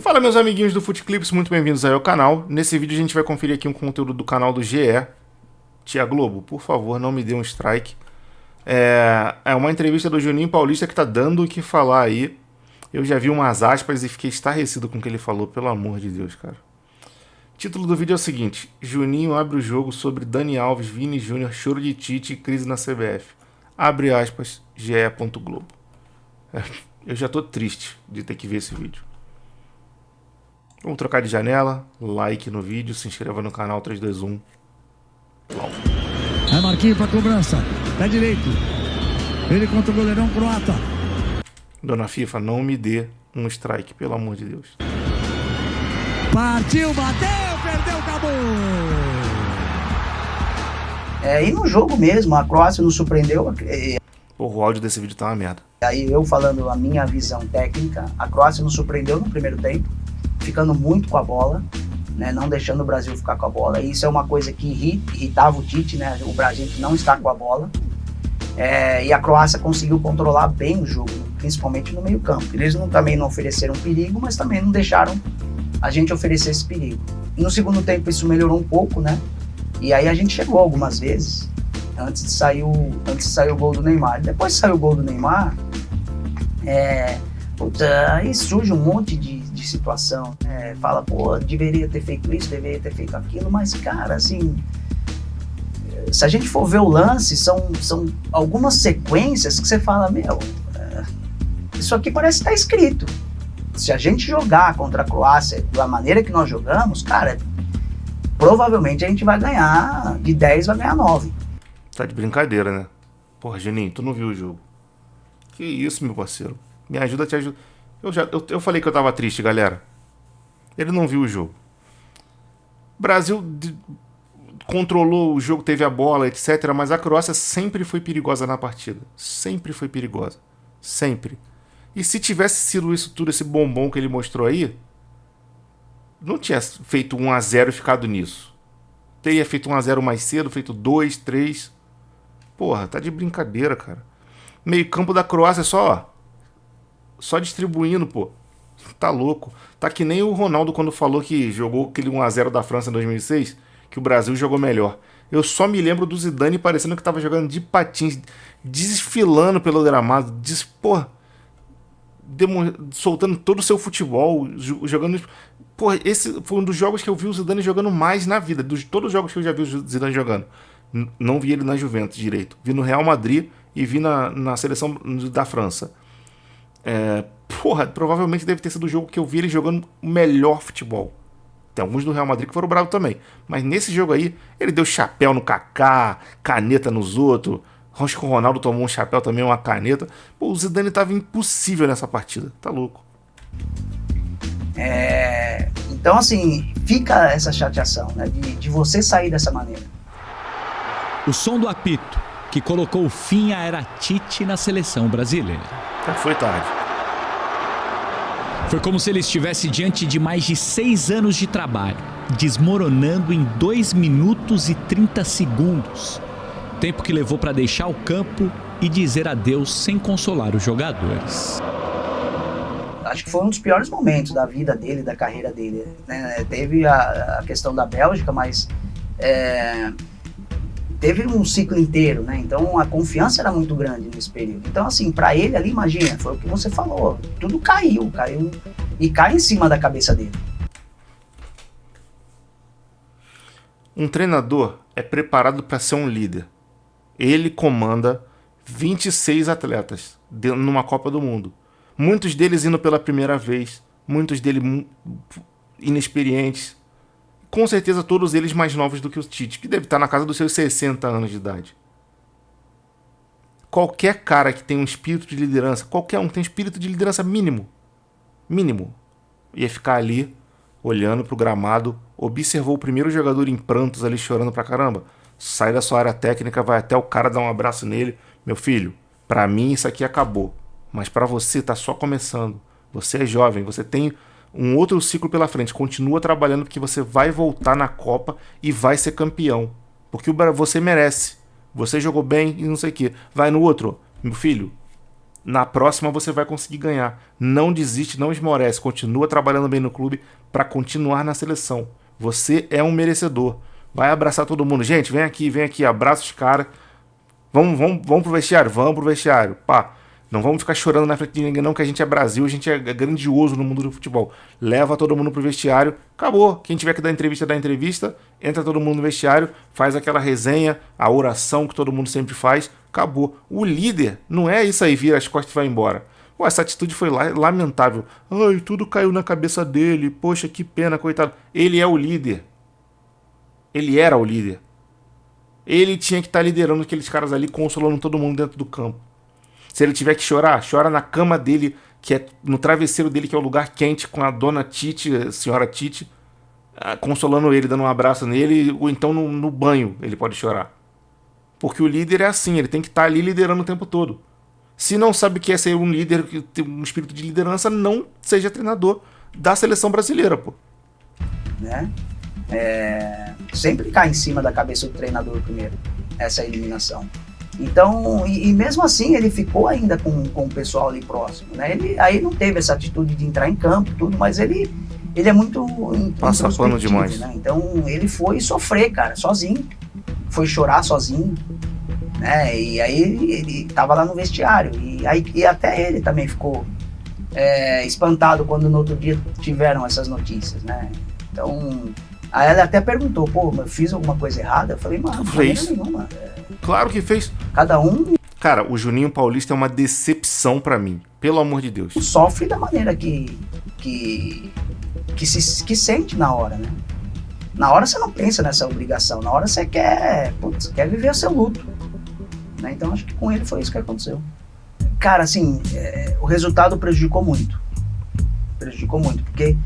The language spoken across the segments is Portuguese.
Fala, meus amiguinhos do FuteClips, muito bem-vindos aí ao canal. Nesse vídeo a gente vai conferir aqui um conteúdo do canal do GE. Tia Globo, por favor, não me dê um strike. É uma entrevista do Juninho Paulista que tá dando o que falar aí. Eu já vi umas aspas e fiquei estarrecido com o que ele falou, pelo amor de Deus, cara. Título do vídeo é o seguinte: Juninho abre o jogo sobre Dani Alves, Vini Júnior, choro de Tite e crise na CBF. Abre aspas, ge.globo. Eu já tô triste de ter que ver esse vídeo. Vamos trocar de janela, like no vídeo, se inscreva no canal 321. É Marquinhos pra cobrança, pé direito. Ele contra o goleirão croata. Dona FIFA, não me dê um strike, pelo amor de Deus. Partiu, bateu, perdeu, acabou. E no jogo mesmo, a Croácia nos surpreendeu. O áudio desse vídeo tá uma merda. Aí eu falando a minha visão técnica, a Croácia nos surpreendeu no primeiro tempo, ficando muito com a bola, né, não deixando o Brasil ficar com a bola. E isso é uma coisa que irritava o Tite, né, o Brasil não está com a bola. E a Croácia conseguiu controlar bem o jogo, principalmente no meio campo. Eles também não ofereceram perigo, mas também não deixaram a gente oferecer esse perigo. E no segundo tempo isso melhorou um pouco, né? E aí a gente chegou algumas vezes, antes de sair o gol do Neymar. Depois que saiu o gol do Neymar, aí surge um monte de situação. Fala, pô, deveria ter feito isso, deveria ter feito aquilo, mas, cara, assim, se a gente for ver o lance, são algumas sequências que você fala, meu, isso aqui parece estar escrito. Se a gente jogar contra a Croácia da maneira que nós jogamos, cara, provavelmente a gente vai ganhar, de 10 vai ganhar 9. Tá de brincadeira, né? Porra, Juninho, tu não viu o jogo. Que isso, meu parceiro. Me ajuda a te ajudar. Eu falei que eu tava triste, galera. Ele não viu o jogo. O Brasil controlou o jogo, teve a bola, etc. Mas a Croácia sempre foi perigosa na partida. Sempre foi perigosa. Sempre. E se tivesse sido isso tudo, esse bombom que ele mostrou aí, não tinha feito 1-0 e ficado nisso. Teria feito 1-0 mais cedo, feito 2, 3. Porra, tá de brincadeira, cara. Meio campo da Croácia só distribuindo, pô. Tá louco. Tá que nem o Ronaldo quando falou que jogou aquele 1-0 da França em 2006, que o Brasil jogou melhor. Eu só me lembro do Zidane parecendo que tava jogando de patins, desfilando pelo gramado, soltando todo o seu futebol, jogando. Porra, esse foi um dos jogos que eu vi o Zidane jogando mais na vida. De todos os jogos que eu já vi o Zidane jogando. Não vi ele na Juventus direito. Vi no Real Madrid e vi na seleção da França. Porra, provavelmente deve ter sido o jogo que eu vi ele jogando o melhor futebol. Tem alguns do Real Madrid que foram bravos também. Mas nesse jogo aí, ele deu chapéu no Kaká, caneta nos outros. Acho que o Ronaldo tomou um chapéu também, uma caneta. Pô, o Zidane tava impossível nessa partida. Tá louco. Então, assim, fica essa chateação, né, de você sair dessa maneira. O som do apito que colocou fim à era Tite na seleção brasileira. Foi tarde. Foi como se ele estivesse diante de mais de 6 anos de trabalho, desmoronando em 2 minutos e 30 segundos. Tempo que levou para deixar o campo e dizer adeus sem consolar os jogadores. Acho que foi um dos piores momentos da vida dele, da carreira dele, né? Teve a questão da Bélgica, mas teve um ciclo inteiro, né? Então a confiança era muito grande nesse período. Então, assim, para ele ali, imagina, foi o que você falou, tudo caiu e cai em cima da cabeça dele. Um treinador é preparado para ser um líder. Ele comanda 26 atletas numa Copa do Mundo. Muitos deles indo pela primeira vez, muitos deles inexperientes. Com certeza todos eles mais novos do que o Tite, que deve estar na casa dos seus 60 anos de idade. Qualquer cara que tem um espírito de liderança, qualquer um que tem um espírito de liderança mínimo, ia ficar ali, olhando pro gramado, observou o primeiro jogador em prantos ali, chorando pra caramba, sai da sua área técnica, vai até o cara, dar um abraço nele. Meu filho, pra mim isso aqui acabou, mas pra você tá só começando. Você é jovem, você tem um outro ciclo pela frente. Continua trabalhando porque você vai voltar na Copa e vai ser campeão. Porque você merece. Você jogou bem e não sei o que. Vai no outro. Meu filho, Na próxima você vai conseguir ganhar. Não desiste, não esmorece. Continua trabalhando bem no clube para continuar na seleção. Você é um merecedor. Vai abraçar todo mundo. Gente, vem aqui, abraça os caras. Vamos pro vestiário, Pá, não vamos ficar chorando na frente de ninguém não, que a gente é Brasil, a gente é grandioso no mundo do futebol. Leva todo mundo pro vestiário, acabou. Quem tiver que dar entrevista, dá entrevista. Entra todo mundo no vestiário, faz aquela resenha, a oração que todo mundo sempre faz, acabou. O líder não é isso aí, vira as costas e vai embora. Pô, essa atitude foi lamentável. Ai, tudo caiu na cabeça dele, poxa, que pena, coitado. Ele é o líder. Ele era o líder. Ele tinha que estar liderando aqueles caras ali, consolando todo mundo dentro do campo. Se ele tiver que chorar, chora na cama dele, que é no travesseiro dele, que é o lugar quente, com a dona Tite, a senhora Tite, consolando ele, dando um abraço nele, ou então no banho ele pode chorar. Porque o líder é assim, ele tem que estar ali liderando o tempo todo. Se não sabe o que é ser um líder, que tem um espírito de liderança, não seja treinador da seleção brasileira, pô. Né? Sempre cai em cima da cabeça do treinador primeiro, essa eliminação. Então, e mesmo assim ele ficou ainda com o pessoal ali próximo, né? Aí não teve essa atitude de entrar em campo, tudo, mas ele é muito passa pano demais, né? Então ele foi sofrer, cara, sozinho, foi chorar sozinho, né? E aí ele tava lá no vestiário e até ele também ficou espantado quando no outro dia tiveram essas notícias, né? Então, aí ela até perguntou, pô, mas eu fiz alguma coisa errada? Eu falei, mano, não fez nenhuma. Claro que fez. Cada um... Cara, o Juninho Paulista é uma decepção pra mim. Pelo amor de Deus. Sofre da maneira que sente na hora, né? Na hora você não pensa nessa obrigação. Na hora você quer viver o seu luto. Né? Então acho que com ele foi isso que aconteceu. Cara, assim, o resultado prejudicou muito. Porque...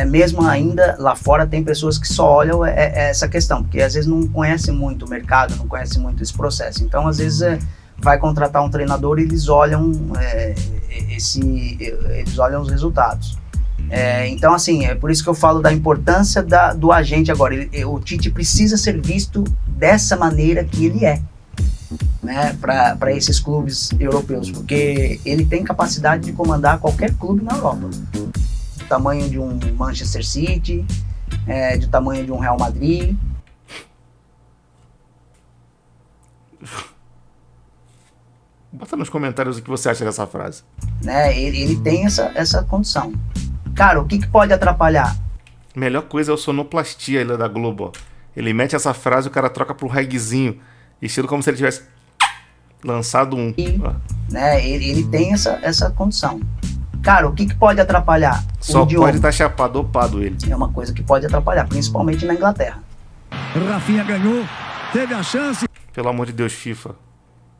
mesmo ainda lá fora tem pessoas que só olham essa questão, porque às vezes não conhece muito o mercado, não conhece muito esse processo. Então às vezes vai contratar um treinador e eles olham eles olham os resultados. Então assim, é por isso que eu falo da importância do agente agora. O Tite precisa ser visto dessa maneira que ele é, né, para esses clubes europeus, porque ele tem capacidade de comandar qualquer clube na Europa. Do tamanho de um Manchester City, do tamanho de um Real Madrid. Bota nos comentários o que você acha dessa frase. Né, ele tem essa condição. Cara, o que pode atrapalhar? Melhor coisa é o sonoplastia ele da Globo. Ó. Ele mete essa frase e o cara troca pro reggaezinho, estilo como se ele tivesse lançado um. Né, ele tem essa condição. Cara, o que pode atrapalhar? Só pode estar chapado, dopado ele. É uma coisa que pode atrapalhar, principalmente na Inglaterra. Rafinha ganhou, teve a chance. Pelo amor de Deus, FIFA.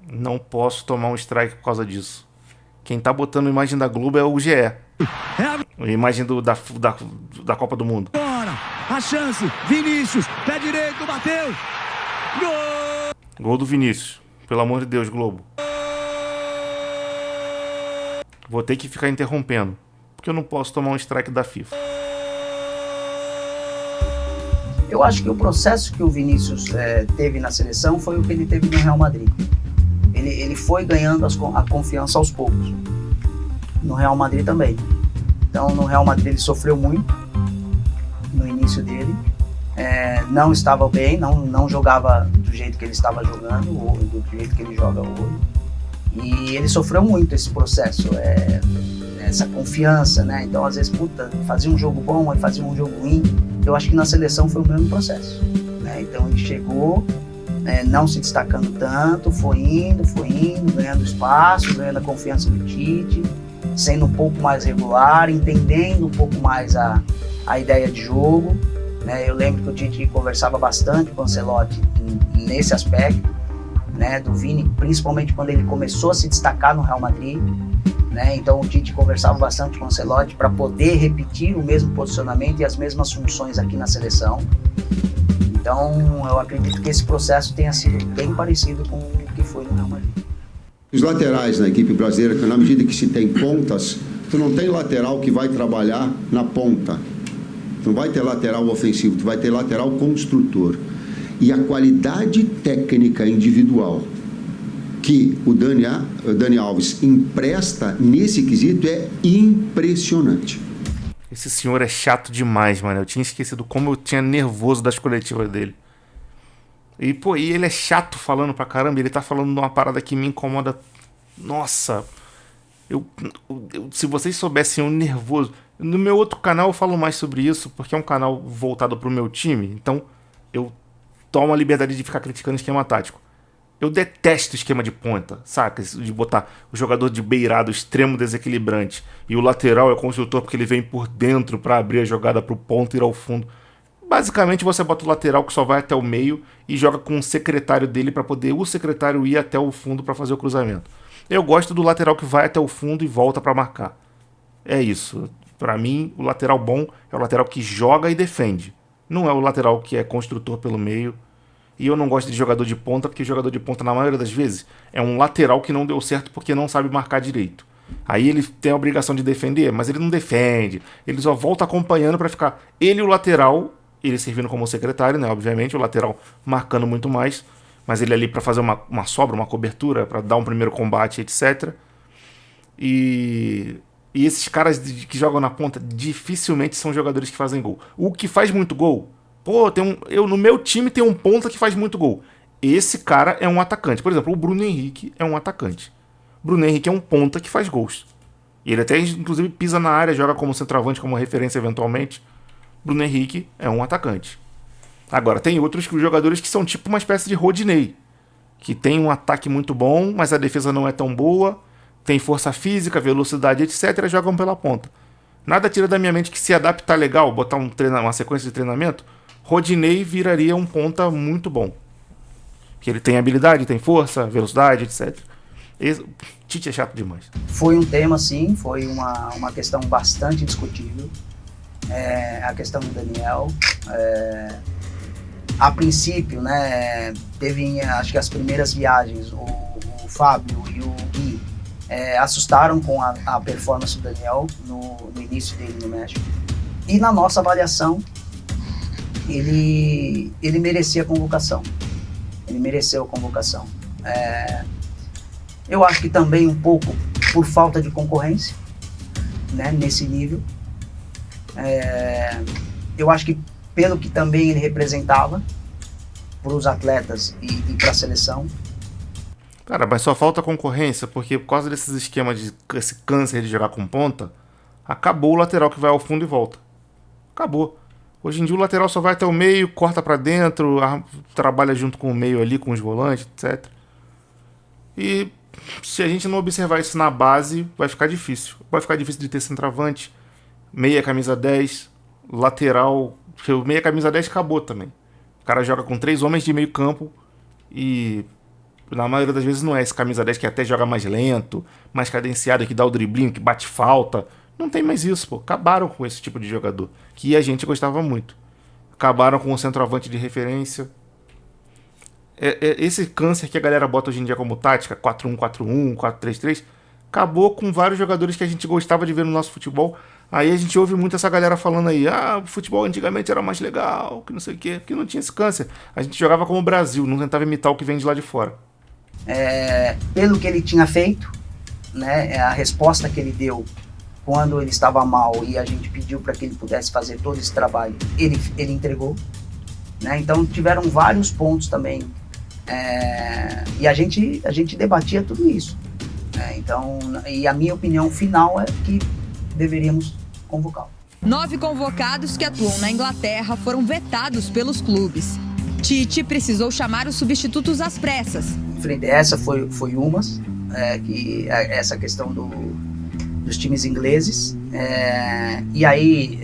Não posso tomar um strike por causa disso. Quem tá botando a imagem da Globo é o GE. A imagem da Copa do Mundo. Agora, a chance, Vinícius, pé direito, bateu. Gol! Gol do Vinícius. Pelo amor de Deus, Globo. Vou ter que ficar interrompendo, porque eu não posso tomar um strike da FIFA. Eu acho que o processo que o Vinícius teve na seleção foi o que ele teve no Real Madrid. Ele foi ganhando a confiança aos poucos. No Real Madrid também. Então no Real Madrid ele sofreu muito no início dele. Não estava bem, não jogava do jeito que ele estava jogando, ou do jeito que ele joga hoje. E ele sofreu muito esse processo, essa confiança, né? Então, às vezes, fazia um jogo bom, aí fazia um jogo ruim. Eu acho que na seleção foi o mesmo processo, né? Então, ele chegou, não se destacando tanto, foi indo, ganhando espaço, ganhando a confiança do Tite, sendo um pouco mais regular, entendendo um pouco mais a ideia de jogo, né? Eu lembro que o Tite conversava bastante com o Ancelotti nesse aspecto, né, do Vini, principalmente quando ele começou a se destacar no Real Madrid, né? Então o Tite conversava bastante com o Ancelotti para poder repetir o mesmo posicionamento e as mesmas funções aqui na seleção. Então eu acredito que esse processo tenha sido bem parecido com o que foi no Real Madrid. Os laterais na equipe brasileira, que na medida que se tem pontas, tu não tem lateral que vai trabalhar na ponta. Tu não vai ter lateral ofensivo, tu vai ter lateral construtor. E a qualidade técnica individual que o Dani Alves empresta nesse quesito é impressionante. Esse senhor é chato demais, mano. Eu tinha esquecido como eu tinha nervoso das coletivas dele. E, pô, e ele é chato falando pra caramba. Ele tá falando de uma parada que me incomoda. Nossa. Se vocês soubessem o nervoso... No meu outro canal eu falo mais sobre isso, porque é um canal voltado pro meu time. Então, eu tomo a liberdade de ficar criticando esquema tático. Eu detesto esquema de ponta, saca? De botar o jogador de beirado extremo desequilibrante e o lateral é o construtor porque ele vem por dentro para abrir a jogada pro ponto e ir ao fundo. Basicamente você bota o lateral que só vai até o meio e joga com o secretário dele para poder o secretário ir até o fundo para fazer o cruzamento. Eu gosto do lateral que vai até o fundo e volta para marcar. É isso. Para mim, o lateral bom é o lateral que joga e defende. Não é o lateral que é construtor pelo meio. E eu não gosto de jogador de ponta, porque o jogador de ponta, na maioria das vezes, é um lateral que não deu certo porque não sabe marcar direito. Aí ele tem a obrigação de defender, mas ele não defende. Ele só volta acompanhando para ficar ele e o lateral, ele servindo como secretário, né? Obviamente, o lateral marcando muito mais, mas ele ali para fazer uma sobra, uma cobertura, para dar um primeiro combate, etc. E esses caras que jogam na ponta dificilmente são jogadores que fazem gol. O que faz muito gol... Pô, no meu time tem um ponta que faz muito gol. Esse cara é um atacante. Por exemplo, o Bruno Henrique é um atacante. Bruno Henrique é um ponta que faz gols. E ele até, inclusive, pisa na área, joga como centroavante, como referência eventualmente. Bruno Henrique é um atacante. Agora, tem outros jogadores que são tipo uma espécie de Rodinei. Que tem um ataque muito bom, mas a defesa não é tão boa. Tem força física, velocidade, etc. Jogam pela ponta. Nada tira da minha mente que se adaptar legal, botar uma sequência de treinamento... Rodinei viraria um ponta muito bom. Que ele tem habilidade, tem força, velocidade, etc. Tite é chato demais. Foi um tema, sim, foi uma questão bastante discutível. A questão do Daniel. A princípio, né, teve, acho que as primeiras viagens, o Fábio e o Gui assustaram com a performance do Daniel no início dele no México. E na nossa avaliação, ele merecia a convocação. Ele mereceu a convocação. Eu acho que também um pouco por falta de concorrência, né, nesse nível. Eu acho que pelo que também ele representava para os atletas e para a seleção. Cara, mas só falta concorrência porque por causa desses esquemas esse câncer de jogar com ponta, acabou o lateral que vai ao fundo e volta. Acabou. Hoje em dia o lateral só vai até o meio, corta pra dentro, trabalha junto com o meio ali, com os volantes, etc. E se a gente não observar isso na base, vai ficar difícil. Vai ficar difícil de ter centroavante, meia camisa 10, lateral... O meia camisa 10 acabou também. O cara joga com 3 homens de meio campo e na maioria das vezes não é esse camisa 10 que até joga mais lento, mais cadenciado, que dá o driblinho, que bate falta... Não tem mais isso, pô. Acabaram com esse tipo de jogador. Que a gente gostava muito. Acabaram com o centroavante de referência. Esse câncer que a galera bota hoje em dia como tática, 4-1-4-1, 4-3-3, acabou com vários jogadores que a gente gostava de ver no nosso futebol. Aí a gente ouve muito essa galera falando aí, o futebol antigamente era mais legal, que não sei o quê, porque não tinha esse câncer. A gente jogava como o Brasil, não tentava imitar o que vem de lá de fora. Pelo que ele tinha feito, né, a resposta que ele deu quando ele estava mal e a gente pediu para que ele pudesse fazer todo esse trabalho, ele entregou, né? Então tiveram vários pontos também, e a gente debatia tudo isso, né? Então, e a minha opinião final é que deveríamos convocá-lo. 9 convocados que atuam na Inglaterra foram vetados pelos clubes. Tite precisou chamar os substitutos às pressas. Essa foi essa questão dos times ingleses, e aí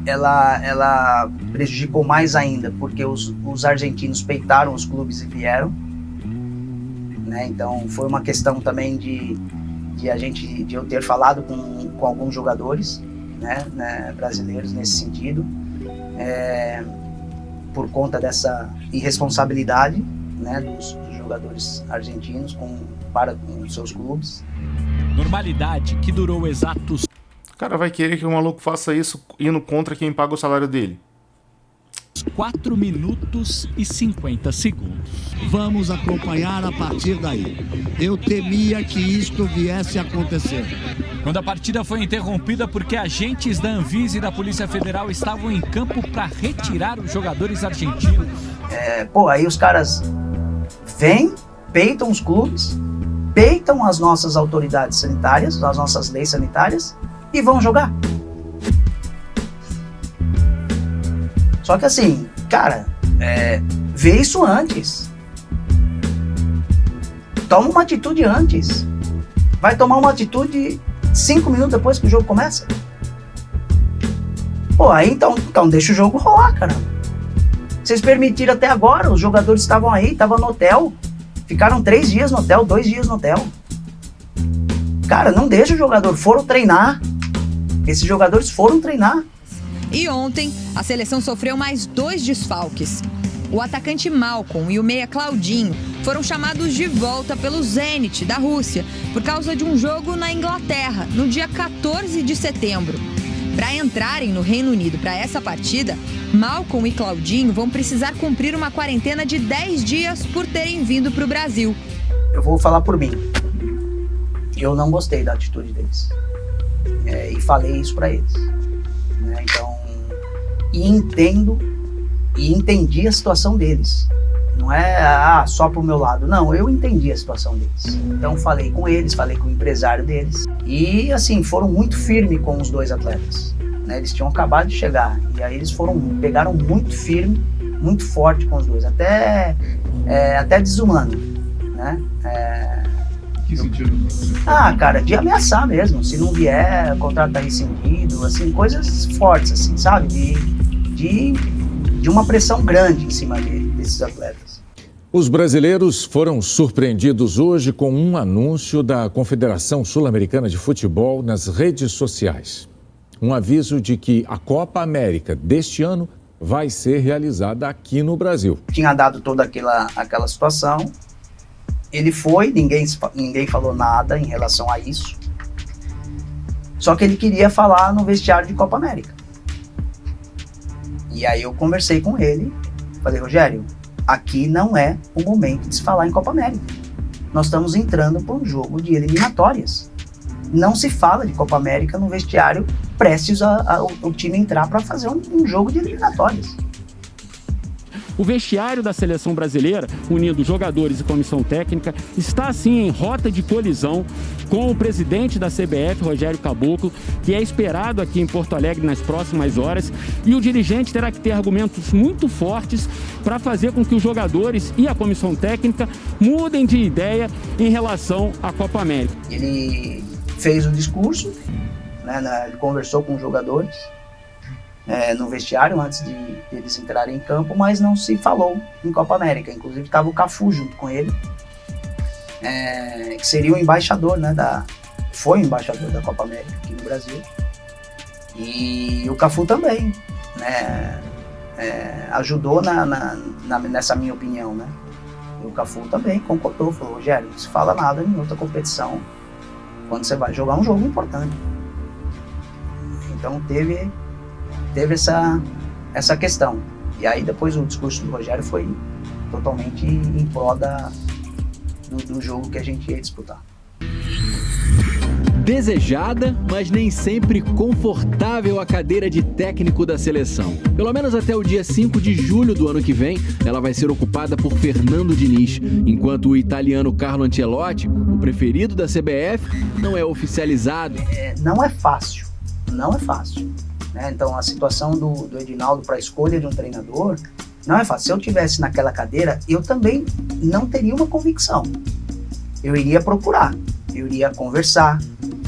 ela prejudicou mais ainda, porque os argentinos peitaram os clubes e vieram, né? Então foi uma questão também de eu ter falado com alguns jogadores, né, brasileiros nesse sentido, por conta dessa irresponsabilidade, né, dos jogadores argentinos para com seus clubes. Normalidade que durou exatos... O cara vai querer que o maluco faça isso indo contra quem paga o salário dele. 4 minutos e 50 segundos. Vamos acompanhar a partir daí. Eu temia que isto viesse a acontecer. Quando a partida foi interrompida porque agentes da Anvisa e da Polícia Federal estavam em campo para retirar os jogadores argentinos. Aí os caras vêm, peitam os clubes, peitam as nossas autoridades sanitárias, as nossas leis sanitárias e vão jogar. Só que assim, cara, vê isso antes. Toma uma atitude antes. Vai tomar uma atitude 5 minutos depois que o jogo começa? Aí então deixa o jogo rolar, cara. Vocês permitiram até agora, os jogadores estavam aí, estavam no hotel. Ficaram 3 dias no hotel, 2 dias no hotel. Cara, não deixa o jogador, foram treinar. Esses jogadores foram treinar. E ontem, a seleção sofreu mais 2 desfalques. O atacante Malcom e o meia Claudinho foram chamados de volta pelo Zenit, da Rússia, por causa de um jogo na Inglaterra, no dia 14 de setembro. Para entrarem no Reino Unido para essa partida, Malcom e Claudinho vão precisar cumprir uma quarentena de 10 dias por terem vindo para o Brasil. Eu vou falar por mim. Eu não gostei da atitude deles. E falei isso para eles. Então, entendi a situação deles. Não é só pro meu lado. Não, eu entendi a situação deles. Então falei com eles, falei com o empresário deles. E assim, foram muito firmes com os 2 atletas. Eles tinham acabado de chegar. E aí eles pegaram muito firme, muito forte com os 2. Até desumano. Que sentido? Cara, de ameaçar mesmo. Se não vier, o contrato tá rescindido. Assim, coisas fortes, assim, sabe? De uma pressão grande em cima desses atletas. Os brasileiros foram surpreendidos hoje com um anúncio da Confederação Sul-Americana de Futebol nas redes sociais. Um aviso de que a Copa América deste ano vai ser realizada aqui no Brasil. Tinha dado toda aquela situação. Ele foi, ninguém falou nada em relação a isso. Só que ele queria falar no vestiário de Copa América. E aí eu conversei com ele, falei, Rogério, aqui não é o momento de se falar em Copa América. Nós estamos entrando para um jogo de eliminatórias. Não se fala de Copa América no vestiário prestes o time entrar para fazer um jogo de eliminatórias. O vestiário da seleção brasileira, unindo jogadores e comissão técnica, está assim em rota de colisão com o presidente da CBF, Rogério Caboclo, que é esperado aqui em Porto Alegre nas próximas horas, e o dirigente terá que ter argumentos muito fortes para fazer com que os jogadores e a comissão técnica mudem de ideia em relação à Copa América. Ele fez o discurso, ele conversou com os jogadores, no vestiário antes de eles entrarem em campo, mas não se falou em Copa América. Inclusive estava o Cafu junto com ele, que seria o embaixador, foi o embaixador da Copa América aqui no Brasil. E o Cafu também, ajudou nessa minha opinião, E o Cafu também concordou, falou, Rogério, não se fala nada em outra competição quando você vai jogar um jogo importante. Então teve essa questão. E aí depois o discurso do Rogério foi totalmente em prol do jogo que a gente ia disputar. Desejada, mas nem sempre confortável a cadeira de técnico da seleção. Pelo menos até o dia 5 de julho do ano que vem, ela vai ser ocupada por Fernando Diniz, enquanto o italiano Carlo Ancelotti, o preferido da CBF, não é oficializado. Não é fácil. Então a situação do Edinaldo para a escolha de um treinador não é fácil. Se eu estivesse naquela cadeira, eu também não teria uma convicção. Eu iria procurar, eu iria conversar,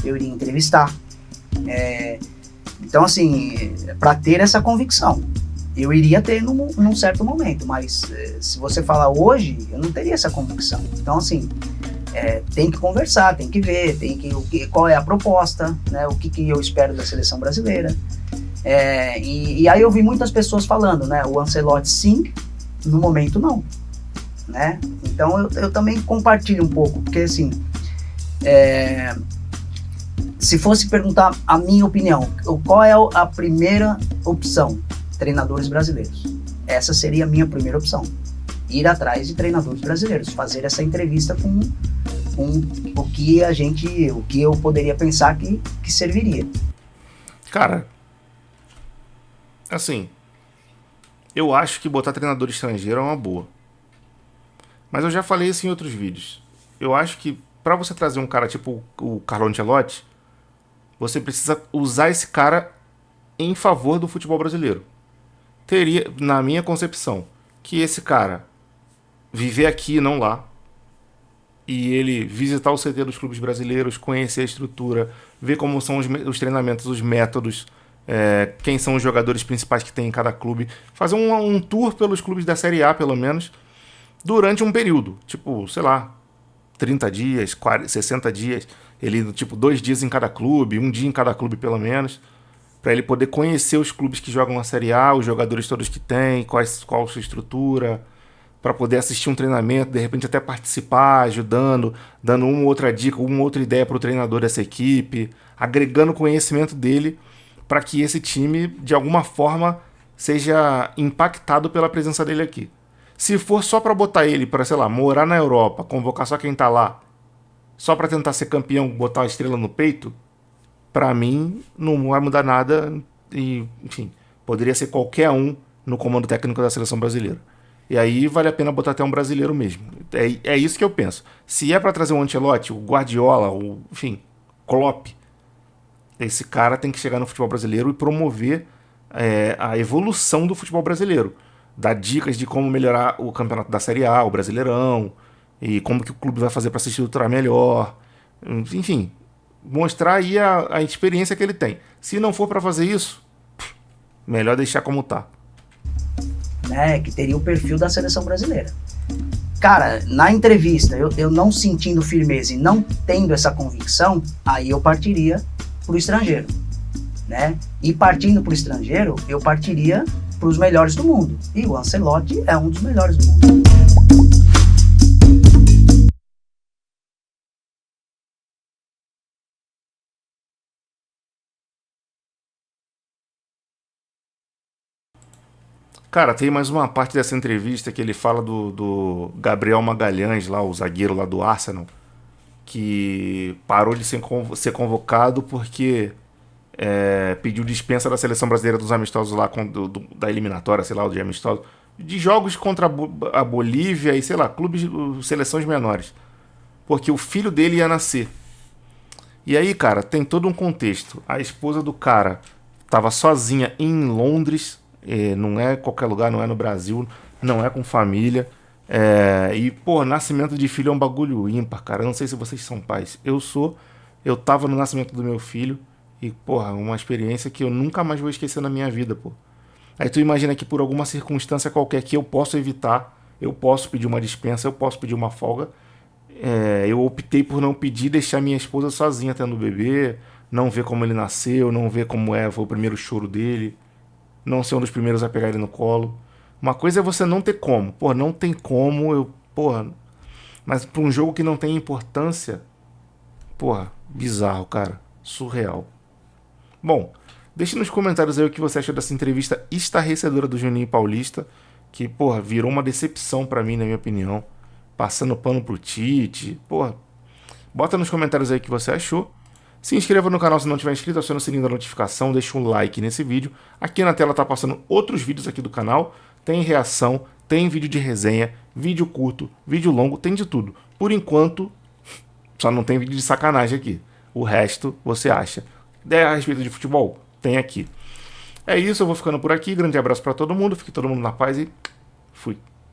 eu iria entrevistar. Então assim, para ter essa convicção, eu iria ter num certo momento, mas se você falar hoje, eu não teria essa convicção. Então assim, tem que conversar, tem que ver, qual é a proposta, o que eu espero da seleção brasileira. E aí eu vi muitas pessoas falando, o Ancelotti sim, no momento não. Então eu também compartilho um pouco, porque assim, se fosse perguntar a minha opinião, qual é a primeira opção? Treinadores brasileiros. essa seria a minha primeira opção. Ir atrás de treinadores brasileiros, fazer essa entrevista com o que eu poderia pensar que serviria. Cara, assim, eu acho que botar treinador estrangeiro é uma boa. Mas eu já falei isso em outros vídeos. Eu acho que pra você trazer um cara tipo o Carlo Ancelotti, você precisa usar esse cara em favor do futebol brasileiro. Teria, na minha concepção, que esse cara viver aqui e não lá, e ele visitar o CT dos clubes brasileiros, conhecer a estrutura, ver como são os treinamentos, os métodos, quem são os jogadores principais que tem em cada clube, fazer um tour pelos clubes da Série A, pelo menos, durante um período, tipo, sei lá, 30 dias, 40, 60 dias, ele, tipo, 2 dias em cada clube, 1 dia em cada clube, pelo menos, para ele poder conhecer os clubes que jogam na Série A, os jogadores todos que tem, qual a sua estrutura, para poder assistir um treinamento, de repente até participar, ajudando, dando uma outra dica, uma outra ideia para o treinador dessa equipe, agregando o conhecimento dele para que esse time, de alguma forma, seja impactado pela presença dele aqui. Se for só para botar ele para, sei lá, morar na Europa, convocar só quem tá lá, só para tentar ser campeão, botar a estrela no peito, para mim não vai mudar nada e, enfim, poderia ser qualquer um no comando técnico da seleção brasileira. E aí vale a pena botar até um brasileiro mesmo. É isso que eu penso. Se é para trazer o Ancelotti, o Guardiola, enfim, Klopp, esse cara tem que chegar no futebol brasileiro e promover a evolução do futebol brasileiro. Dar dicas de como melhorar o campeonato da Série A, o Brasileirão, e como que o clube vai fazer para se estruturar melhor. Enfim, mostrar aí a experiência que ele tem. Se não for para fazer isso, melhor deixar como tá. Né, que teria o perfil da seleção brasileira. Cara, na entrevista, eu não sentindo firmeza e não tendo essa convicção, aí eu partiria pro estrangeiro, né? E partindo pro estrangeiro, eu partiria pros melhores do mundo. E o Ancelotti é um dos melhores do mundo. Cara, tem mais uma parte dessa entrevista que ele fala do Gabriel Magalhães, lá, o zagueiro lá do Arsenal, que parou de ser convocado porque pediu dispensa da seleção brasileira dos amistosos lá, da eliminatória, sei lá, de amistosos, de jogos contra a Bolívia e, sei lá, clubes, seleções menores, porque o filho dele ia nascer. E aí, cara, tem todo um contexto. A esposa do cara tava sozinha em Londres, não é qualquer lugar, não é no Brasil, não é com família. E, pô, nascimento de filho é um bagulho ímpar, cara. Eu não sei se vocês são pais. Eu tava no nascimento do meu filho e, porra, uma experiência que eu nunca mais vou esquecer na minha vida, pô. Aí tu imagina que por alguma circunstância qualquer que eu posso evitar, eu posso pedir uma dispensa, eu posso pedir uma folga. Eu optei por não pedir, deixar minha esposa sozinha tendo o bebê, não ver como ele nasceu, não ver como foi o primeiro choro dele, não ser um dos primeiros a pegar ele no colo. Uma coisa é você não ter como. Pô, não tem como, mas pra um jogo que não tem importância, porra, bizarro, cara. Surreal. Bom, deixe nos comentários aí o que você achou dessa entrevista estarrecedora do Juninho Paulista, que, porra, virou uma decepção pra mim, na minha opinião. Passando pano pro Tite, porra. Bota nos comentários aí o que você achou. Se inscreva no canal se não tiver inscrito, aciona o sininho da notificação, deixa um like nesse vídeo. Aqui na tela tá passando outros vídeos aqui do canal. Tem reação, tem vídeo de resenha, vídeo curto, vídeo longo, tem de tudo. Por enquanto, só não tem vídeo de sacanagem aqui. O resto você acha. Ideia a respeito de futebol? Tem aqui. É isso, eu vou ficando por aqui. Grande abraço pra todo mundo, fique todo mundo na paz e fui.